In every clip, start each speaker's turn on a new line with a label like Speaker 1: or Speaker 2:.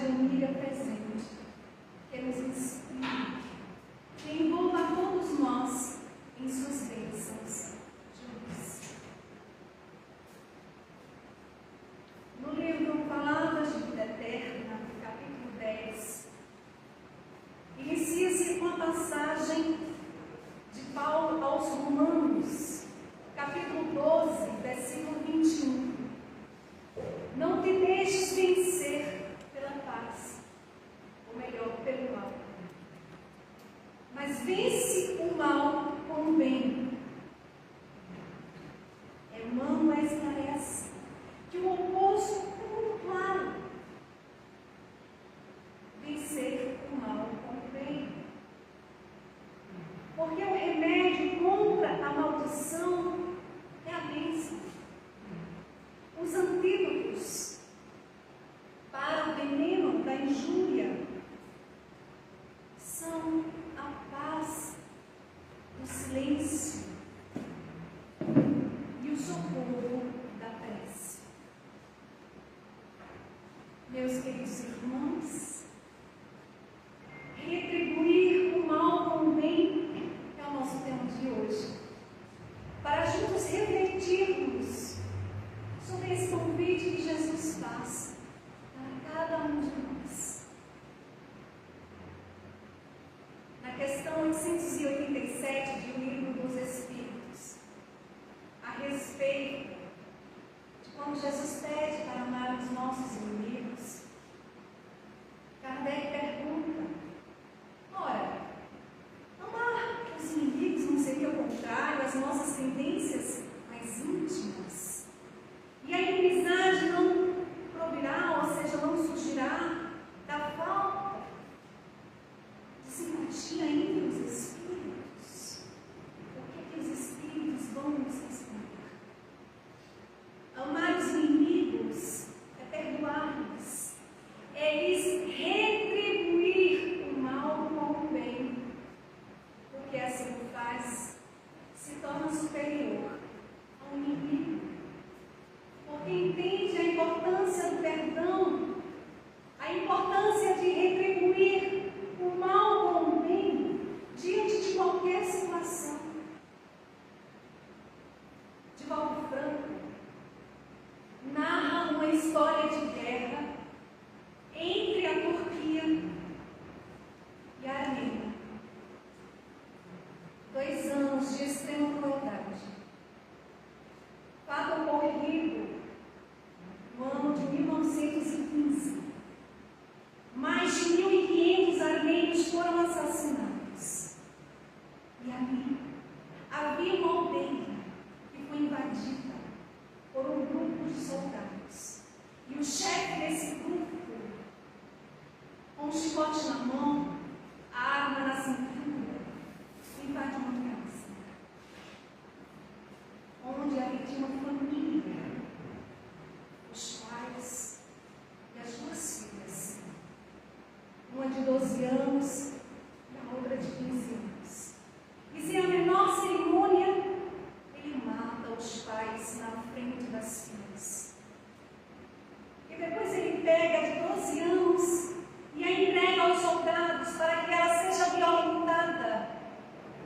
Speaker 1: família presente, que nos inspire, que envolva a todos nós em suas bênçãos. Jesus. No livro Palavras de Vida Eterna, capítulo 10, inicia-se com a passagem de Paulo aos Romanos, capítulo 12, versículo 21. Não te deixes vencer pela paz, ou melhor, pelo mal, mas vence o mal com o bem. Emmanuel esclarece que o oposto é muito claro: vencer o mal com o bem. Porque o remédio contra a maldição é a bênção. Os antídotos para o veneno da injúria são a paz, o silêncio e o socorro da prece. Meus queridos irmãos, retribuir o mal com o bem é o nosso tema de hoje, para juntos refletirmos sobre esse convite que Jesus faz para cada um de nós. Na questão 887 de O Livro dos Espíritos, a respeito de quando Jesus pede para amar os nossos inimigos, Kardec pergunta: ora, amar os inimigos não seria o contrário às nossas tendências mais íntimas? E a inimizade não provirá, ou seja, não surgirá da falta de simpatia entre os espíritos? O que os espíritos vão nos responder? Amar os inimigos é perdoar-lhes, é lhes retribuir o mal com o bem, porque assim o faz, se torna superior ao inimigo. Porque entende a importância do perdão, a importância de retribuir o mal com o bem diante de qualquer situação. Divaldo Franco narra uma história de guerra entre a Turquia e a Armênia. 2 anos de extrema crueldade. Fato ocorrido no ano de 1915. Mais de 1.500 armênios foram assassinados. E ali havia uma aldeia que foi invadida por um grupo de soldados. E o chefe desse grupo, com um chicote na mão, a arma na cintura, invadiu uma casa, onde ali tinha uma família, os pais e as 2 filhas, uma de 12 anos e a outra de 15 anos. E sem a menor cerimônia, ele mata os pais na frente das filhas. E depois ele pega a de 12 anos e a entrega aos soldados para que ela seja violentada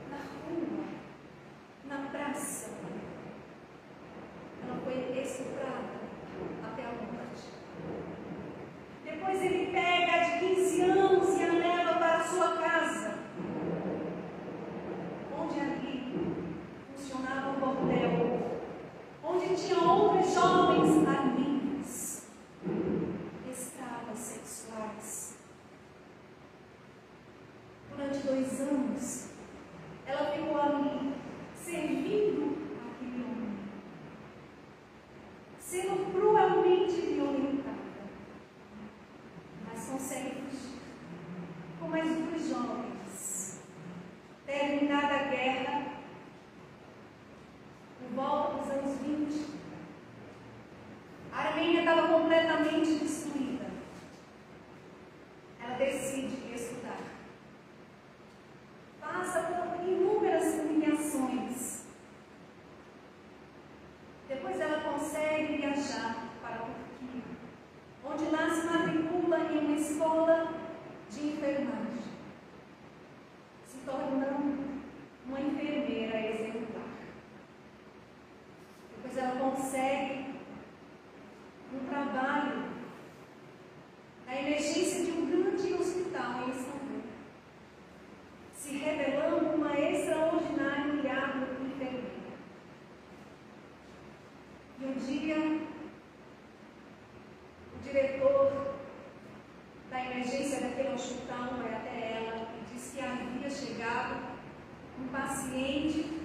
Speaker 1: na rua, na praça. Ela foi estuprada até a morte. Depois ele pega a de 15 anos e a leva para a sua casa, onde ali funcionava um bordel, onde tinha outros jovens armênios, escravas sexuais. Durante 2 anos, ela ficou ali, servindo aquele homem, sendo cruelmente violentada, mas consegue fugir com mais 2 jovens. Terminada a guerra, por volta dos anos 20, a Armênia estava completamente destruída. Ela decide estudar. Passa por inúmeras humilhações. Depois ela consegue viajar para a Turquia, onde lá se matricula em uma escola escola de enfermagem, se tornando uma enfermeira exemplar. Depois ela consegue um trabalho na emergência de um grande hospital em São Paulo, se revelando uma extraordinária e árdua enfermeira. E um dia, o diretor da emergência daquele hospital vai até ela e diz que havia chegado um paciente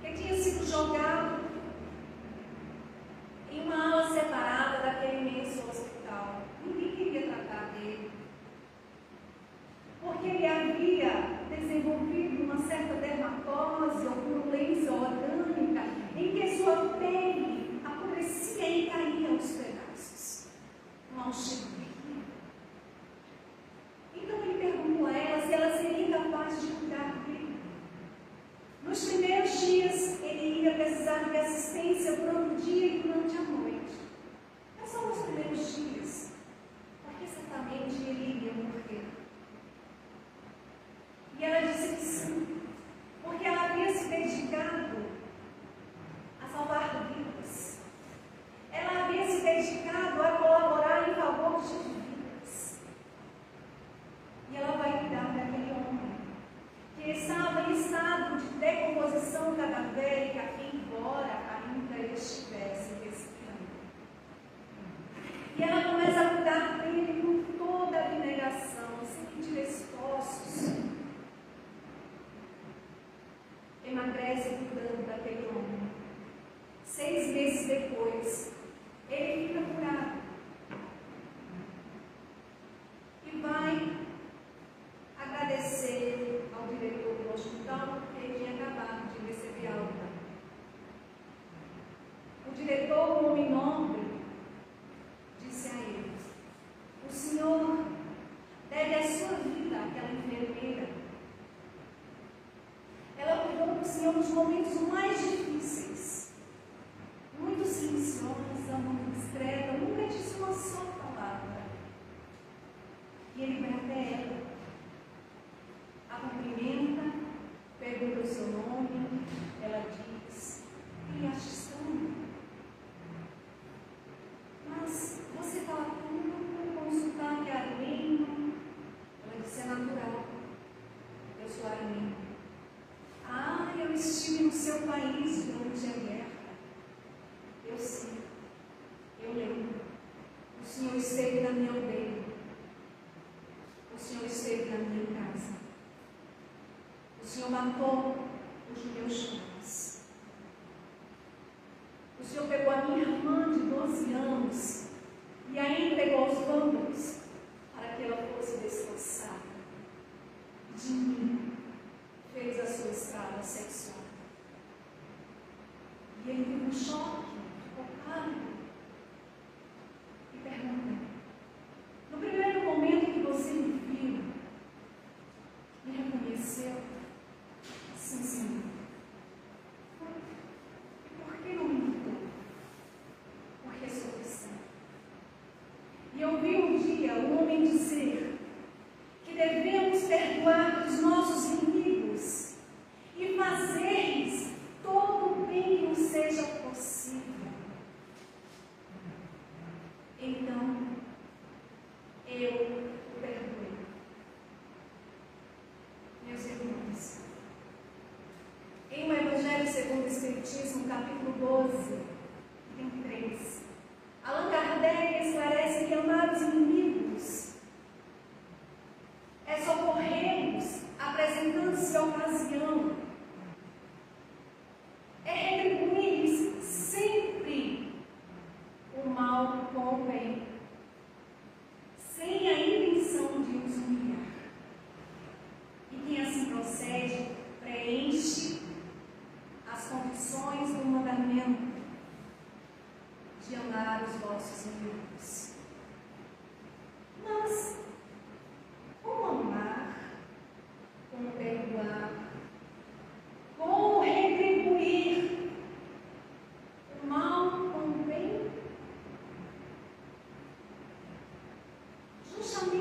Speaker 1: que tinha sido jogado em uma ala separada daquele imenso hospital. Ninguém queria tratar dele, porque ele havia desenvolvido uma certa dermatose ou purulência orgânica em que sua pele apodrecia e caía aos pedaços. Mal cheiro. Então ele perguntou a ela se ela seria capaz de cuidar dele. Nos primeiros dias ele iria precisar de assistência durante o dia e durante a noite. Mas só nos primeiros dias, porque certamente ele iria morrer. E ela disse que sim, porque ela havia se dedicado a salvar vidas. Ela havia se dedicado a colaborar em favor de vidas. E ela vai cuidar daquele homem que estava em estado de decomposição cadavérica, embora ainda estivesse respirando. E ela começa a cuidar dele com toda a abnegação, sem pedir esforços. Emagrece cuidando daquele homem. 6 meses depois, ele fica curado. E vai agradecer ao diretor do hospital, porque ele tinha acabado de receber alta. O diretor, um homem nobre, disse a ele: o senhor deve a sua vida àquela enfermeira. Ela cuidou do senhor nos momentos mais difíceis, muito silenciosa, muito discreta, nunca disse uma só palavra. E ele vai até ela, a cumprimenta, pergunta o seu nome, ela diz: ele acha estranho, mas você fala tudo com sotaque armênio. Ela disse: é natural, eu sou armênio. Ah, eu estive no seu país durante a guerra. Eu sei, eu lembro. O senhor esteve na minha aldeia, o senhor esteve na minha casa. O Senhor matou os meus jovens. O Senhor pegou a minha irmã de 12 anos e a entregou aos vândalos para que ela fosse descansada. De mim fez a sua escrava sexual. E ele teve um choque, ficou pálido e perguntou: no primeiro momento que você me viu, me reconheceu? Sim, Senhor. E por que não me matou? Porque sou cristã. E eu vi um dia um homem dizer que devemos perdoar os nossos inimigos e fazer-lhes todo o bem que nos seja possível. Então, eu o perdoei. Meus irmãos, em o Evangelho segundo o Espiritismo, capítulo 12, tem 3, Allan Kardec esclarece que amar os inimigos é socorrê-los apresentando-se a ocasião, é retribuir-lhes sempre o mal com o bem, sem a intenção de os humilhar. E quem assim procede, preenche as condições do mandamento de amar os vossos inimigos. Mas como amar, como perdoar, como retribuir o mal com o bem? Justamente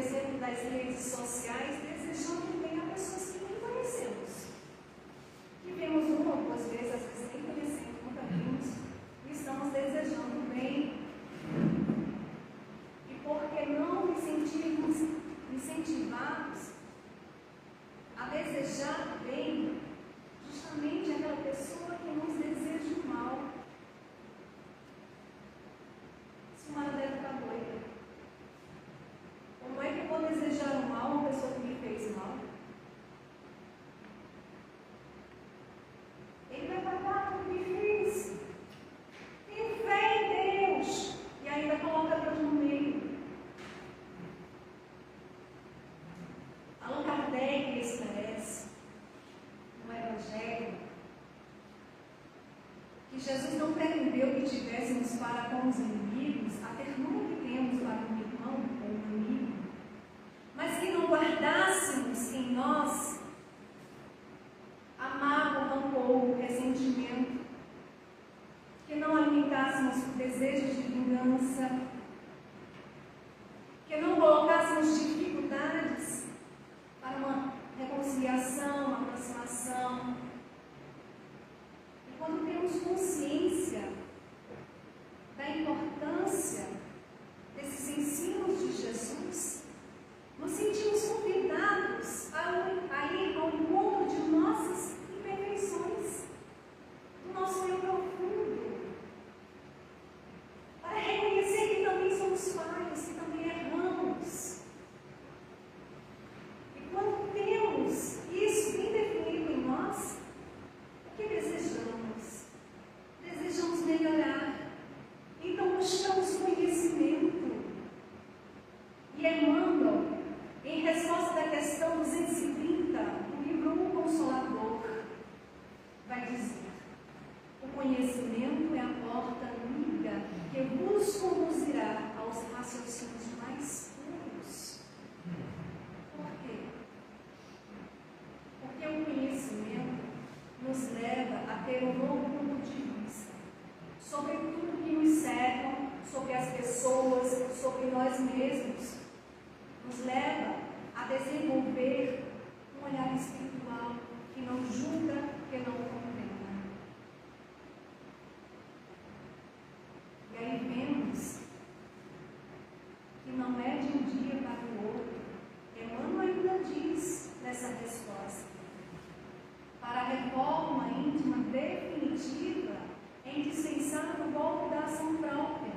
Speaker 1: exemplo, das redes sociais, desejando bem a pessoas que nem conhecemos. Que vemos uma ou duas vezes, às vezes nem conhecemos, nunca vimos, e estamos desejando bem. E por que não nos sentirmos incentivados a desejar bem justamente aquela pessoa que nos deseja o mal? Simara deve estar doida. Como é que eu vou desejar o mal a uma pessoa que me fez mal? Ele vai pagar por que fez. Tem fé em Deus. E ainda coloca Deus no meio. Allan Kardec esclarece no Evangelho que Jesus não pretendeu que tivéssemos para com os inimigos a ternura que temos para um irmão ou um amigo, mas que não guardássemos em nós a mágoa, o rancor, o ressentimento, que não alimentássemos desejos de vingança, que não colocássemos dificuldades para uma reconciliação, uma aproximação. E quando temos consciência da importância desses ensinos de Jesus, nos sentimos convidados a ir ao encontro de nossas imperfeições, do nosso eu profundo, para reconhecer que também somos falhos, que também erramos. E quando temos isso bem definido em nós, o que desejamos? Desejamos melhorar. Então buscamos conhecimento. E Emmanuel, em resposta da questão 230 do livro O Consolador, vai dizer: o conhecimento é a porta amiga que vos conduzirá aos raciocínios mais puros. Por quê? Porque o conhecimento nos leva a ter um novo ponto de vista sobre tudo que nos cerca, sobre as pessoas, sobre nós mesmos. Nos leva a desenvolver um olhar espiritual que não julga, que não condena. E aí vemos que não é de um dia para o outro. Emmanuel ainda diz nessa resposta: para a reforma íntima definitiva é indispensável o golpe da ação própria.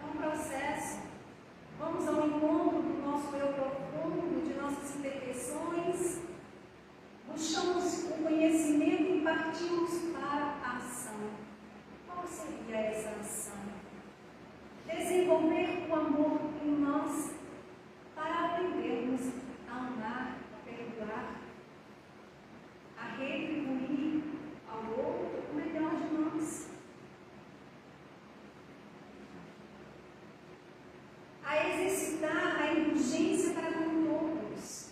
Speaker 1: É um processo. Vamos ao encontro do nosso eu profundo, de nossas imperfeições, buscamos o conhecimento e partimos para a ação. Qual seria essa ação? Desenvolver o amor em nós para aprendermos a amar, a perdoar, a retribuir ao outro o melhor de nós. A exercitar a indulgência para com todos,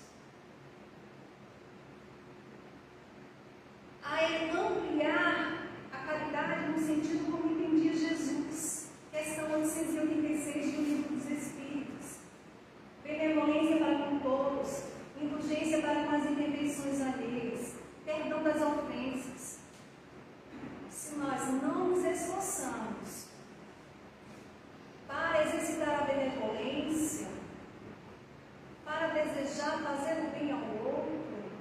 Speaker 1: a ampliar a caridade no sentido como entendia Jesus, questão 886 do Livro dos Espíritos, benevolência para com todos, indulgência para com as imperfeições alheias, perdão das ofensas. Se nós não nos esforçamos para exercitar a benevolência, para desejar fazer o bem ao outro,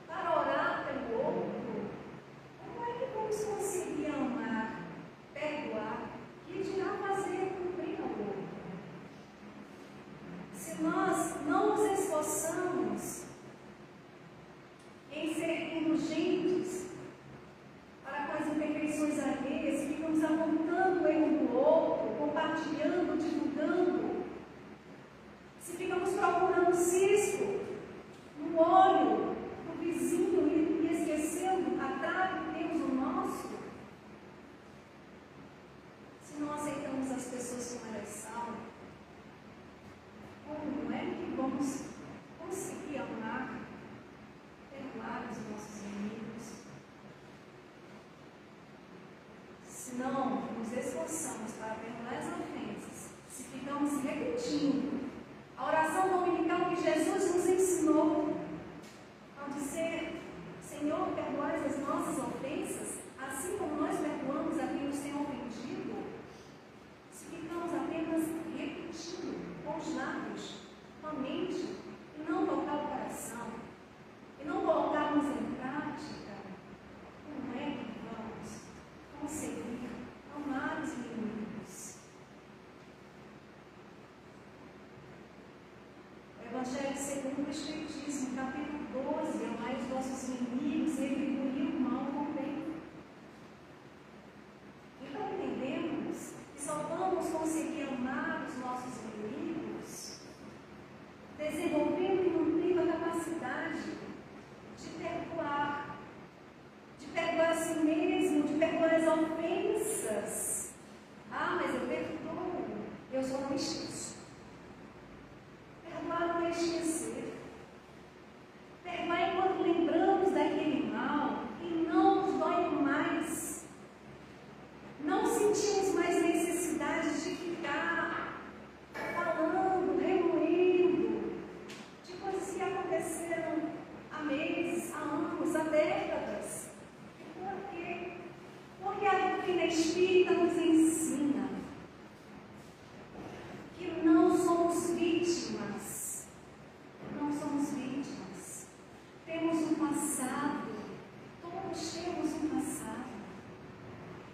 Speaker 1: para orar pelo outro, como é que vamos conseguir amar, perdoar, que dirá fazer o bem ao outro? Se nós não nos esforçamos em ser indulgentes para com as imperfeições alheias, ficamos apontando o erro do outro, compartilhando, divulgando, se ficamos procurando cisco no olho do vizinho e esquecendo a trave que temos no nosso, se não aceitamos as pessoas como elas são, como é que vamos conseguir amar, perdoar os nossos inimigos? Se não nos esforçamos para perdoar as ofensas, se ficamos repetindo Evangelho segundo o Espiritismo, capítulo 12, amai os vossos inimigos e retribuir o mal com o bem. Então entendemos que só vamos conseguir amar os nossos inimigos desenvolvendo e nutrindo a capacidade de perdoar a si mesmo, de perdoar as ofensas. Ah, mas eu perdoo, eu só não esqueço. Perdoar não é esquecer. Perdoar enquanto lembramos daquele mal e não nos dói mais. Não sentimos mais necessidade de ficar falando, remoendo de coisas que aconteceram há meses, há anos, há décadas. Por quê? Porque a doutrina espírita nos ensina que não somos vítimas. Não somos vítimas. Temos um passado. Todos temos um passado.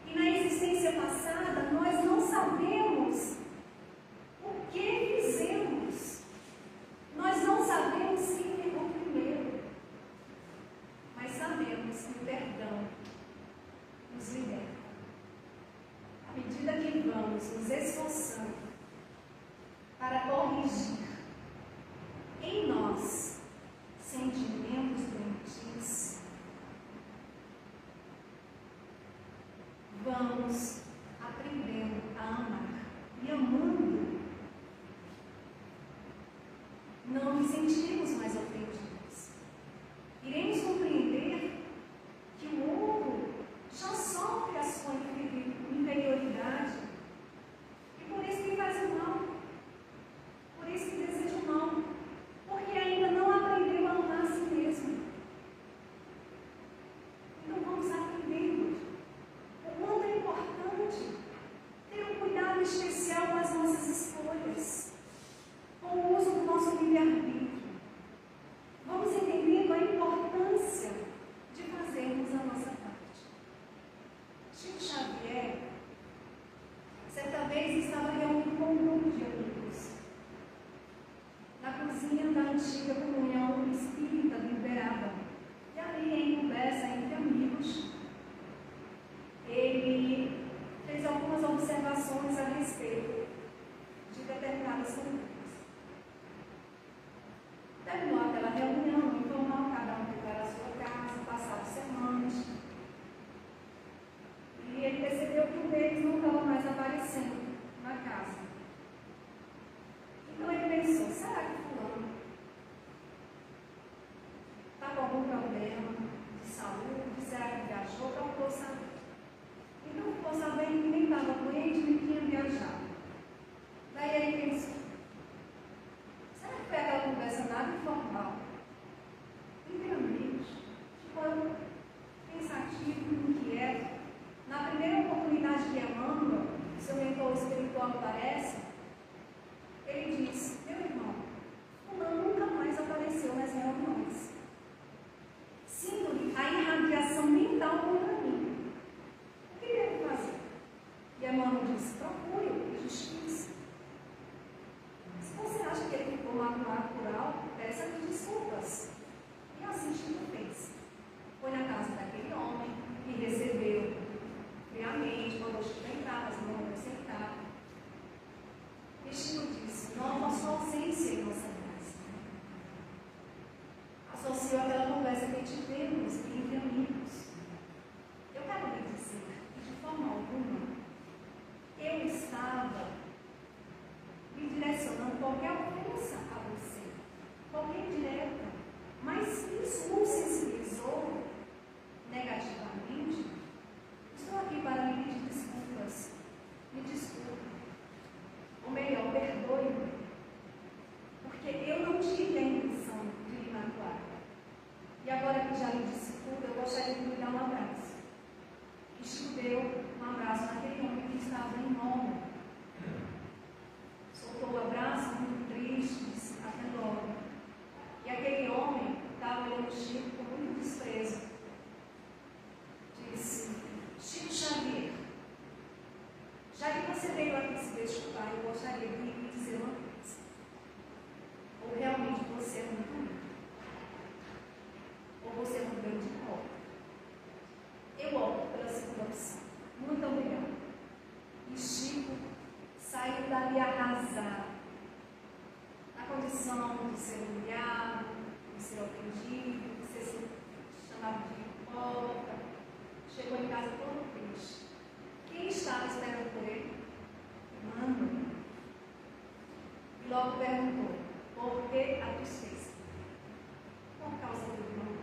Speaker 1: E na existência passada, nós não sabemos o que fizemos. Nós não sabemos quem errou primeiro. Mas sabemos que o perdão nos liberta. À medida que vamos nos esforçando para corrigir em nós sentimentos doentios, vamos aprendendo a amar. E amando, não nos sentiremos mais ofendidos. Iremos compreender que o outro já sofre a sua inferioridade e por isso que faz o mal, por isso que deseja o mal, porque ainda não aprendeu a amar a si mesmo. Então vamos aprendendo o quanto é importante ter um cuidado especial com as nossas escolhas, com o uso do nosso livre-arbítrio. Vamos entendendo a importância de fazermos a nossa parte. Chico Xavier, certa vez, estava reunido com um grupo de amigos na cozinha da antiga comunhão espírita de Uberaba. E ali, em conversa entre amigos, ele fez algumas observações a respeito de determinadas condutas. Terminou aquela reunião informal, cada um foi para a sua casa, passaram semanas. E ele percebeu que um deles não estava mais aparecendo na casa. Então ele pensou, será que fulano está com algum problema de saúde? Será que viajou? Procurou saber. Então ficou sabendo que nem estava doente, nem tinha viajado. Daí ele pensou, será que foi aquela conversa nada informal? Entre amigos, ficou pensativo, inquieto. Na primeira oportunidade que Emmanuel, seu mentor espiritual, aparece, ele diz, meu irmão, fulano nunca mais apareceu nas reuniões. Sinto-lhe a irradiação mental contra mim. O que devo fazer? E Emmanuel diz, procure a justiça. Se você acha que ele ficou magoado por algo, peça-lhe desculpas. E assim Chico fez. Foi na casa daquele homem que recebeu friamente, mandou Chico entrar, mas não sentar. E Chico disse, não, a sua ausência em nossa casa. Associou aquela conversa que tivemos entre amigos. Eu quero lhe dizer que, de forma alguma, eu estava me direcionando qualquer ofensa a você, qualquer indireta, mas se isso não sensibilizou negativamente, estou aqui para lhe pedir desculpas emoção de ser humilhado, de ser ofendido, de ser chamado de hipócrita. Chegou em casa todo triste. Quem estava esperando por ele? Mano. E logo perguntou: por que a tristeza? Por causa do irmão.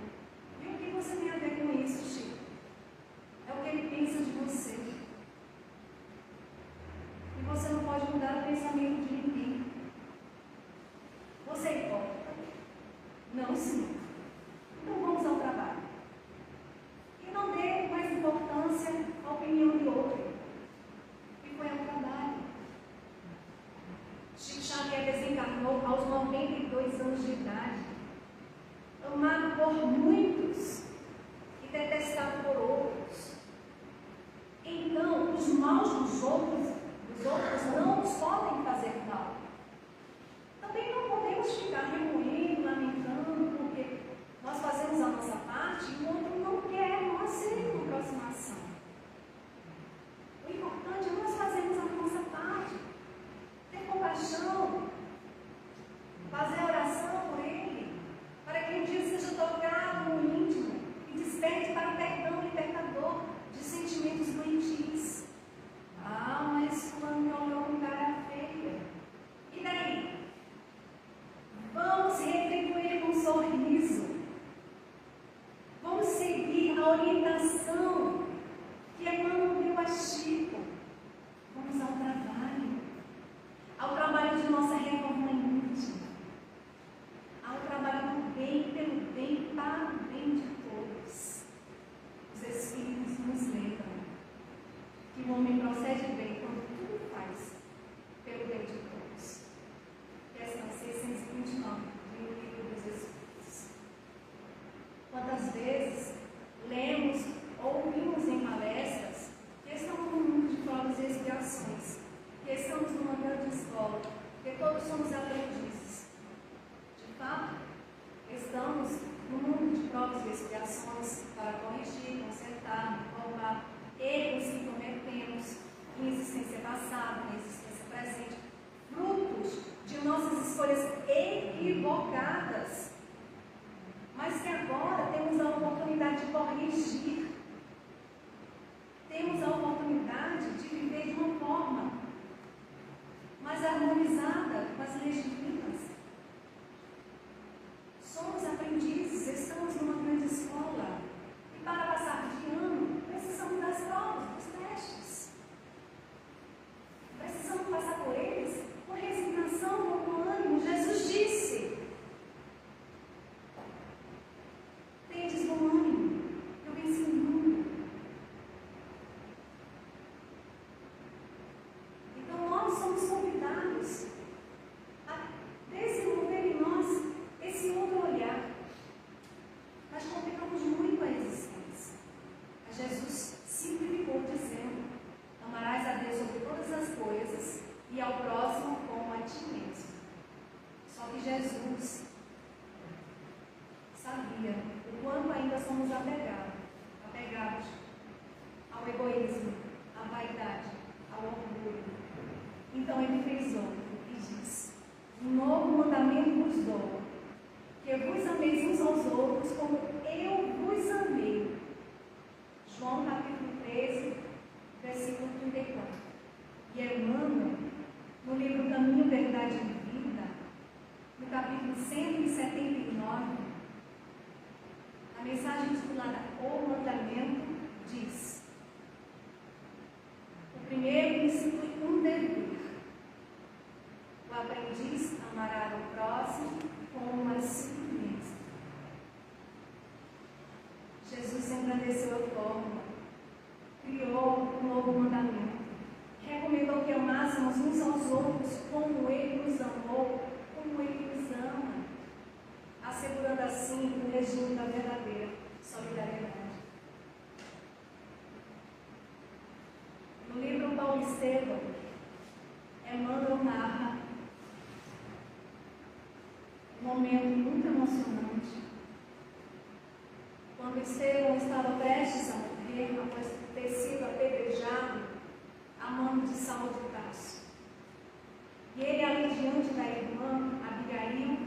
Speaker 1: E o que você tem a ver com isso, Chico? É o que ele pensa de você. E você não pode mudar o pensamento de ninguém. Você é hipócrita? Não, senhor. Então vamos ao trabalho. E não dê mais importância à opinião de outro. E foi ao trabalho. Chico Xavier desencarnou aos 92 anos de idade, amado por muitos e detestado por outros. Então, os maus dos outros não nos podem fazer mal. Também não podemos ficar remoendo, lamentando, porque nós fazemos a nossa parte e o outro não quer, não aceita uma aproximação. O importante é nós fazermos a nossa parte, ter compaixão, fazer oração por ele, para que um dia seja tocado no íntimo e desperte para o perdão libertador de sentimentos doentios. Ah, mas fulano me olhou com cara feia. E daí? Vamos retribuir com um sorriso. Vamos seguir a orientação que Emmanuel deu a Chico. Vamos ao trabalho de nossa reforma íntima, ao trabalho do bem, pelo bem, para o bem de todos. Os Espíritos nos lembram que o homem procede bem quando tudo faz pelo bem de todos. Questão 629 do Livro dos Espíritos. Quantas vezes lemos ou ouvimos em palestras que estamos no mundo de provas e expiações, que estamos numa grande escola, que todos somos aprendizes. De fato, estamos no mundo de provas e expiações para corrigir, consertar, reformar erros que cometemos em existência passada, em existência presente, frutos de nossas escolhas equivocadas, mas que agora temos a oportunidade de corrigir, temos a oportunidade de viver de uma forma mais harmonizada com as leis divinas. Somos aprendizes, estamos numa grande escola, e para passar de ano, precisamos das provas, dos testes. Precisamos passar por eles com resignação, com ânimo. Jesus disse: tendes bom ânimo, eu venci o mundo. Então nós somos convidados a desenvolver em nós esse outro olhar. Nós complicamos muito a existência. Mas Jesus simplificou dizendo: amarás a Deus sobre todas as coisas e ao próximo como a ti mesmo. Só que Jesus sabia o quanto ainda somos apegados ao egoísmo, à vaidade, ao orgulho. Então ele frisou e disse: um novo mandamento vos dou, que vos ameis uns aos outros como eu vos amei. João capítulo 13, versículo 34. E Emmanuel, no livro Caminho, Verdade e Vida, no capítulo 179, a mensagem titulada O Mandamento diz: o primeiro institui um dever. O aprendiz amará o próximo como a si mesmo. Jesus engrandeceu a fórmula, criou um novo mandamento, recomendou que amássemos uns aos outros como Ele nos amou, como Ele nos ama, assegurando assim o regime da verdadeira solidariedade. No livro Paulo Estevam, Emmanuel narra um momento muito emocionante, quando Estevão estava prestes a morrer, após ter sido apedrejado a mão de Saulo de Tarso. E ele ali diante da irmã Abigail,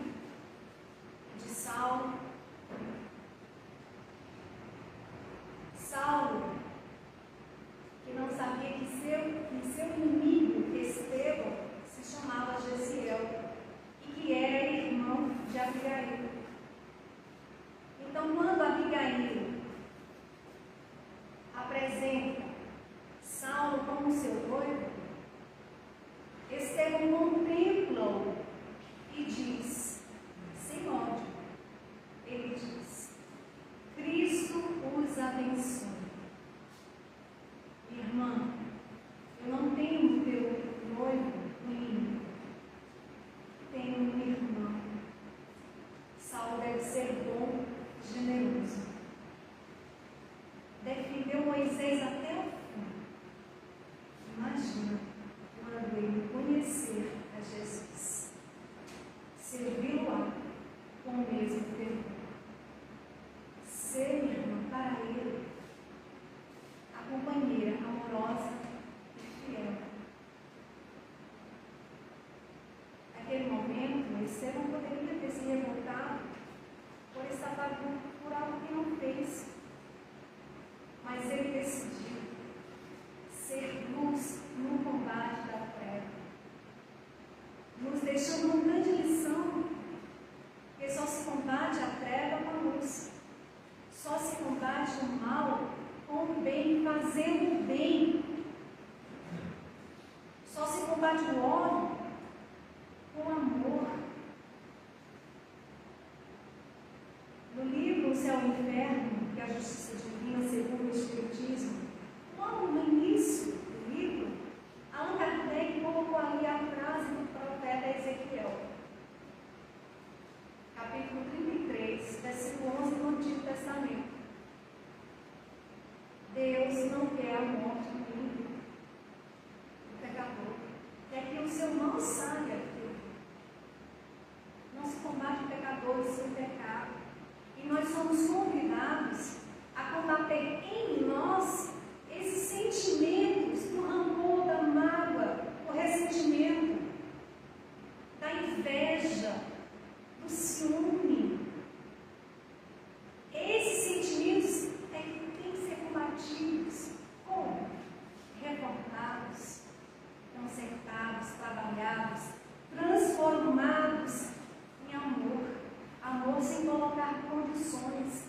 Speaker 1: céu e o inferno, que é a justiça divina segundo o Espiritismo, logo no início do livro, Allan Kardec colocou ali a frase do profeta Ezequiel, capítulo 33, versículo 11 do Antigo Testamento. Deus não quer a morte do ímpio, do pecador. Quer que o seu mal saia aqui. Não se combate pecadores sem pecado. E nós somos convidados a combater em nós esses sentimentos do rancor, da mágoa, do ressentimento, da inveja, do ciúme. Esses sentimentos é que têm que ser combatidos. Como? Reformados, consertados, trabalhados, transformados em amor. Amor sem colocar condições.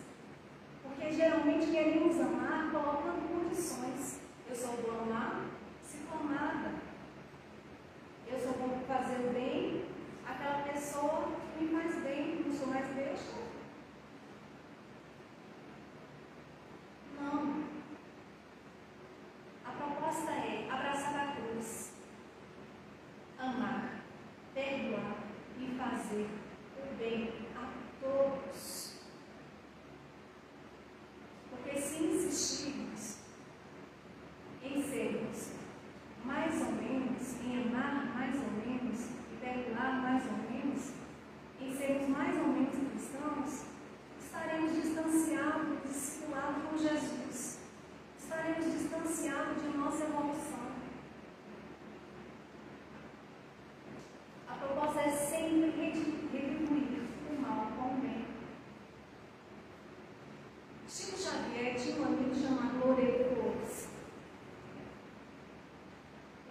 Speaker 1: Porque geralmente queremos amar colocando condições. Eu só vou amar se for amada. Eu só vou fazer o bem àquela pessoa que me faz bem, não sou mais besta. Não. A proposta é abraçar a cruz, amar, perdoar e fazer o bem a todos. Porque se insistirmos em sermos mais ou menos, em amar mais ou menos, e perdoar mais ou menos, em sermos mais ou menos cristãos, estaremos distanciados do discipulado com Jesus. Estaremos distanciados de nossa evolução. A proposta é sempre retribuir o mal com o bem. Chico Xavier tinha um amigo chamado Loreto Flores.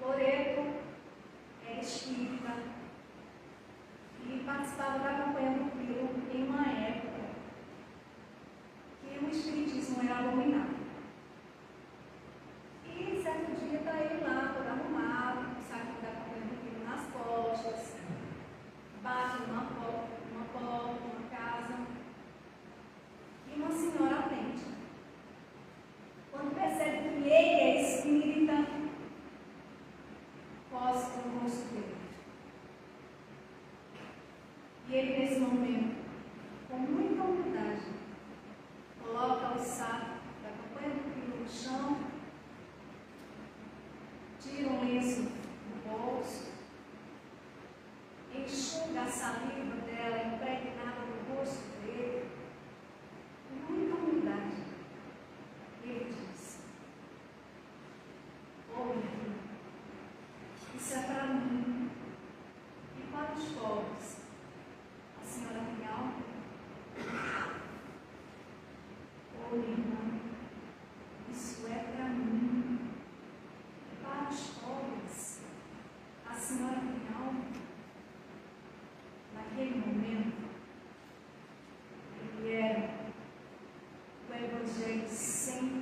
Speaker 1: Loreto era espírita e participava da campanha do Pio em uma época que o espiritismo era abominado. E certo dia está ele lá, todo arrumado, com o saquinho da campanha do Pio nas costas, bate numa porta, numa casa, e uma senhora atende. Quando percebe que ele é espírita, cospe no rosto dele. E ele, nesse momento, com muita humildade, coloca o saco da campanha do Pio no chão, tira um lenço do bolso, enxuga a saliva dela impregnada no rosto dele, com muita humildade. Ele diz: "Ô minha filha, isso é para mim e para os pobres. A senhora tem algo? Ô minha irmã, isso é para mim e para os pobres. A senhora tem algo?" Naquele momento, ele era o Evangelho 100%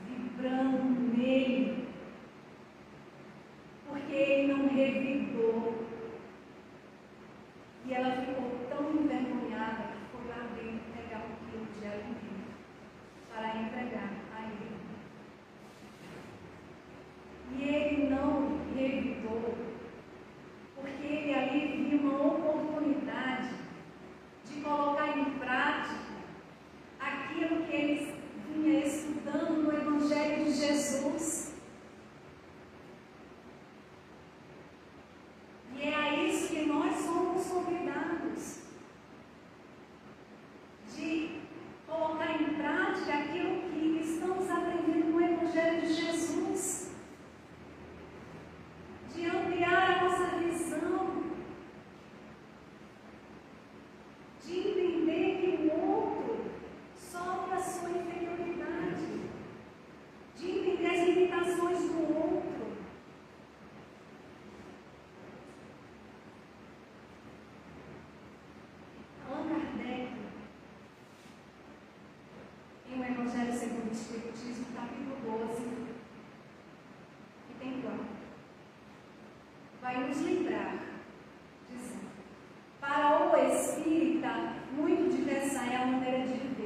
Speaker 1: vibrando nele, porque ele não revidou. E ela ficou tão envergonhada que foi lá dentro pegar um quilo de alimento para entregar a ele. E ele não revidou, porque ele ali viu uma oportunidade de colocar em prática aquilo que ele vinha estudando no Evangelho de Jesus. E é a isso que nós somos convidados, de colocar em prática aquilo que estamos aprendendo no Evangelho de Jesus, de ampliar a nossa visão, de entender que o outro sofre a sua inferioridade, de entender as limitações do outro. Allan Kardec, em O Evangelho segundo o Espiritismo, capítulo 12, item 4, vai nos lembrar, dizendo: para o espírita, muito diversa é a maneira de viver.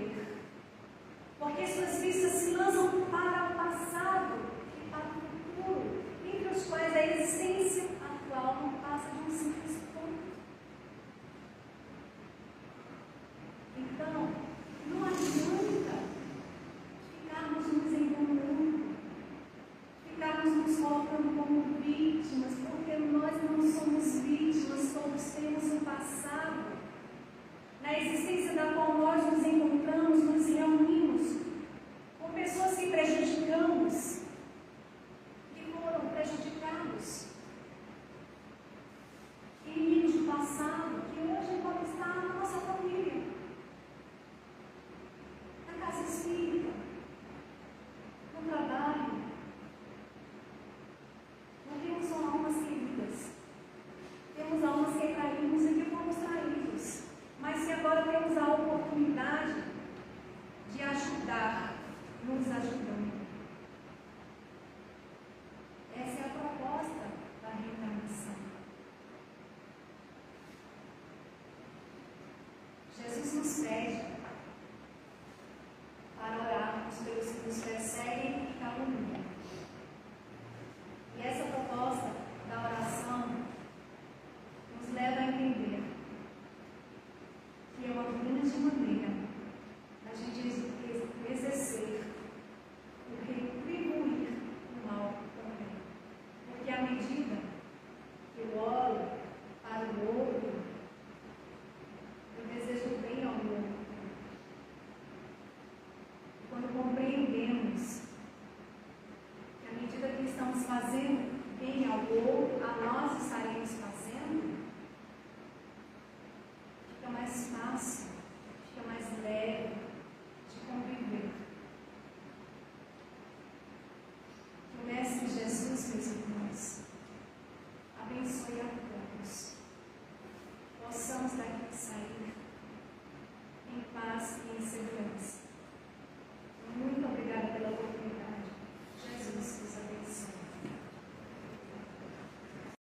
Speaker 1: Jesus nos pede.